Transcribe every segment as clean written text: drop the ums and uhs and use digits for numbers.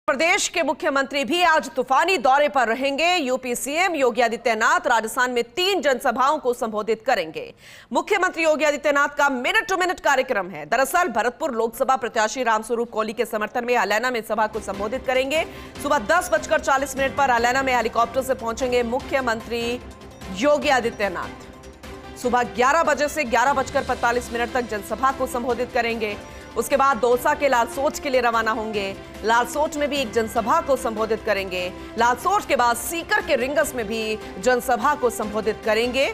प्रदेश के मुख्यमंत्री भी आज तूफानी दौरे पर रहेंगे। यूपी सीएम योगी आदित्यनाथ राजस्थान में 3 जनसभाओं को संबोधित करेंगे। मुख्यमंत्री योगी आदित्यनाथ का मिनट टू मिनट कार्यक्रम है। दरअसल भरतपुर लोकसभा प्रत्याशी रामस्वरूप कोहली के समर्थन में हलैना में सभा को संबोधित करेंगे। सुबह 10:40 पर हलैना में हेलीकॉप्टर से पहुंचेंगे मुख्यमंत्री योगी आदित्यनाथ। सुबह 11 बजे से 11:45 तक जनसभा को संबोधित करेंगे। उसके बाद दौसा के लालसोट के लिए रवाना होंगे। लालसोट में भी एक जनसभा को संबोधित करेंगे। लालसोट के बाद सीकर के रिंगस में भी जनसभा को संबोधित करेंगे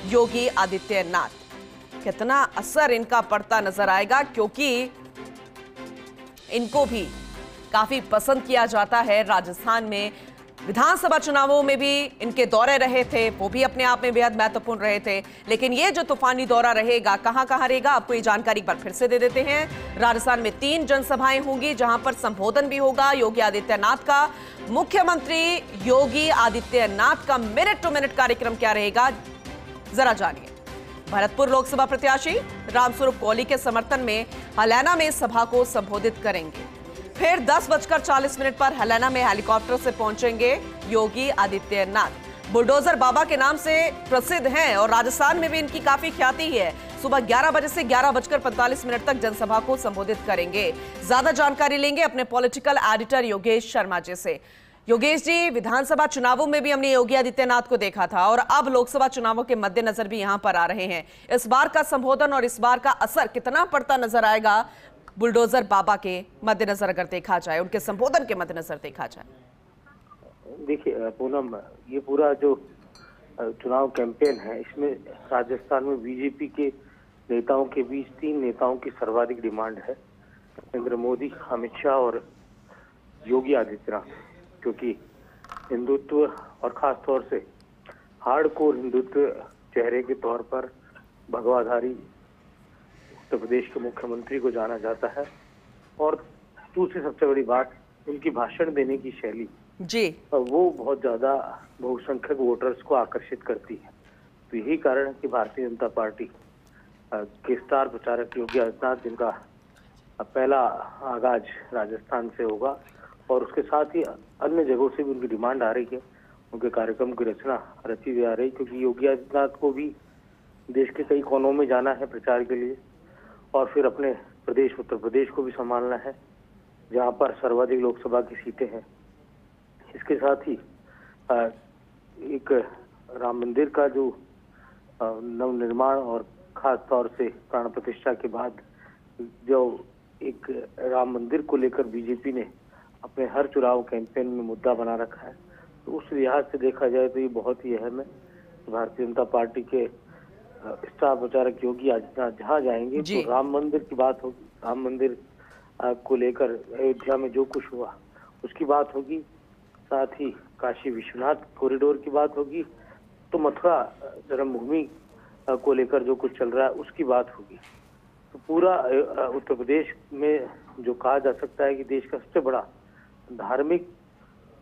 योगी आदित्यनाथ। कितना असर इनका पड़ता नजर आएगा, क्योंकि इनको भी काफी पसंद किया जाता है। राजस्थान में विधानसभा चुनावों में भी इनके दौरे रहे थे, वो भी अपने आप में बेहद महत्वपूर्ण रहे थे। लेकिन ये जो तूफानी दौरा रहेगा, कहां कहां रहेगा, आपको ये जानकारी एक बार फिर से दे देते हैं। राजस्थान में 3 जनसभाएं होंगी, जहां पर संबोधन भी होगा योगी आदित्यनाथ का। मुख्यमंत्री योगी आदित्यनाथ का मिनट टू मिनट कार्यक्रम क्या रहेगा, जरा जानिए। भरतपुर लोकसभा प्रत्याशी रामस्वरूप कोहली के समर्थन में हलैना में सभा को संबोधित करेंगे। फिर 10:40 पर हलैना में हेलीकॉप्टर से पहुंचेंगे योगी आदित्यनाथ। बुलडोजर बाबा के नाम से प्रसिद्ध हैं और राजस्थान में भी इनकी काफी ख्याति है। सुबह 11 बजे से 11:45 तक जनसभा को संबोधित करेंगे। ज्यादा जानकारी लेंगे अपने पॉलिटिकल एडिटर योगेश शर्मा जी से। योगेश जी, विधानसभा चुनावों में भी हमने योगी आदित्यनाथ को देखा था और अब लोकसभा चुनावों के मद्देनजर भी यहां पर आ रहे हैं। इस बार का संबोधन और इस बार का असर कितना पड़ता नजर आएगा बुलडोजर बाबा के मद्देनजर अगर देखा जाए, उनके संबोधन के मद्देनजर देखा जाए? देखिए पूनम, ये पूरा जो चुनाव कैंपेन है, इसमें राजस्थान में बीजेपी के नेताओं के बीच 3 नेताओं की सर्वाधिक डिमांड है, नरेंद्र मोदी, अमित शाह और योगी आदित्यनाथ। क्योंकि हिंदुत्व और खास तौर से हार्डकोर हिंदुत्व चेहरे के तौर पर भगवाधारी उत्तर प्रदेश के मुख्यमंत्री को जाना जाता है। और दूसरी सबसे बड़ी बात, उनकी भाषण देने की शैली जी, वो बहुत ज्यादा बहुसंख्यक वोटर्स को आकर्षित करती है। तो यही कारण है कि भारतीय जनता पार्टी के स्टार प्रचारक योगी आदित्यनाथ, जिनका पहला आगाज राजस्थान से होगा और उसके साथ ही अन्य जगहों से भी उनकी डिमांड आ रही है, उनके कार्यक्रम की रचना रची जा रही, क्योंकि योगी आदित्यनाथ को भी देश के कई कोनों में जाना है प्रचार के लिए और फिर अपने प्रदेश उत्तर प्रदेश को भी संभालना है, जहां पर सर्वाधिक लोकसभा की सीटें हैं। इसके साथ ही एक राम मंदिर का जो नवनिर्माण और खास तौर से प्राण प्रतिष्ठा के बाद जो एक राम मंदिर को लेकर बीजेपी ने अपने हर चुनाव कैंपेन में मुद्दा बना रखा है, तो उस लिहाज से देखा जाए तो ये बहुत ही अहम है। भारतीय जनता पार्टी के स्टार प्रचारक योगी आदित्यनाथ जहाँ जाएंगे तो राम मंदिर की बात होगी, राम मंदिर को लेकर अयोध्या में जो कुछ हुआ उसकी बात होगी, साथ ही काशी विश्वनाथ कॉरिडोर की बात होगी, तो मथुरा जन्मभूमि को लेकर जो कुछ चल रहा है उसकी बात होगी। तो पूरा उत्तर प्रदेश में जो कहा जा सकता है कि देश का सबसे बड़ा धार्मिक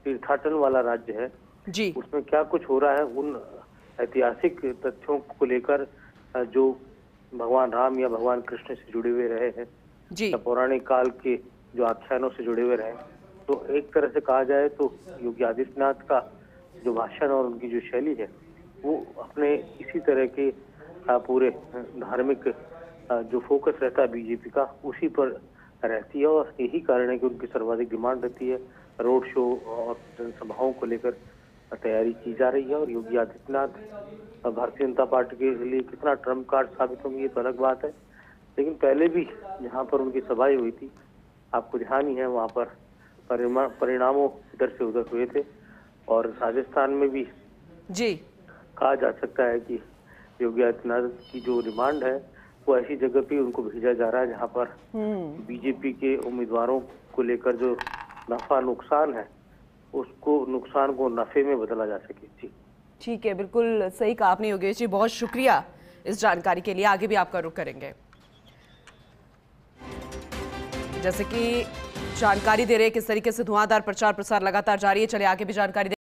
तीर्थाटन वाला राज्य है जी, उसमें क्या कुछ हो रहा है, उन ऐतिहासिक तथ्यों को लेकर जो भगवान राम या भगवान कृष्ण से जुड़े हुए रहे हैं या पौराणिक काल के जो आख्यानों से जुड़े हुए रहे, तो एक तरह से कहा जाए तो योगी आदित्यनाथ का जो भाषण और उनकी जो शैली है वो अपने इसी तरह के पूरे धार्मिक जो फोकस रहता है बीजेपी का, उसी पर रहती है। और यही कारण है कि उनकी सर्वाधिक डिमांड रहती है। रोड शो और जनसभाओं को लेकर तैयारी की जा रही है और योगी आदित्यनाथ भारतीय जनता पार्टी के लिए कितना ट्रम्प कार्ड साबित होंगे ये तो अलग बात है। लेकिन पहले भी जहां पर उनकी सभाएं हुई थी, आपको ध्यान ही है, वहां पर परिणामों इधर से उधर हुए थे। और राजस्थान में भी जी कहा जा सकता है कि योगी आदित्यनाथ की जो डिमांड है वो ऐसी जगह पे उनको भेजा जा रहा है जहाँ पर बीजेपी के उम्मीदवारों को लेकर जो नफा नुकसान है, उसको नुकसान को नफे में बदला जा सके। जी ठीक है, बिल्कुल सही कहा आपने योगेश जी, बहुत शुक्रिया इस जानकारी के लिए। आगे भी आपका रुख करेंगे। जैसे कि जानकारी दे रहे हैं किस तरीके से धुआंधार प्रचार प्रसार लगातार जारी है, चले आगे भी जानकारी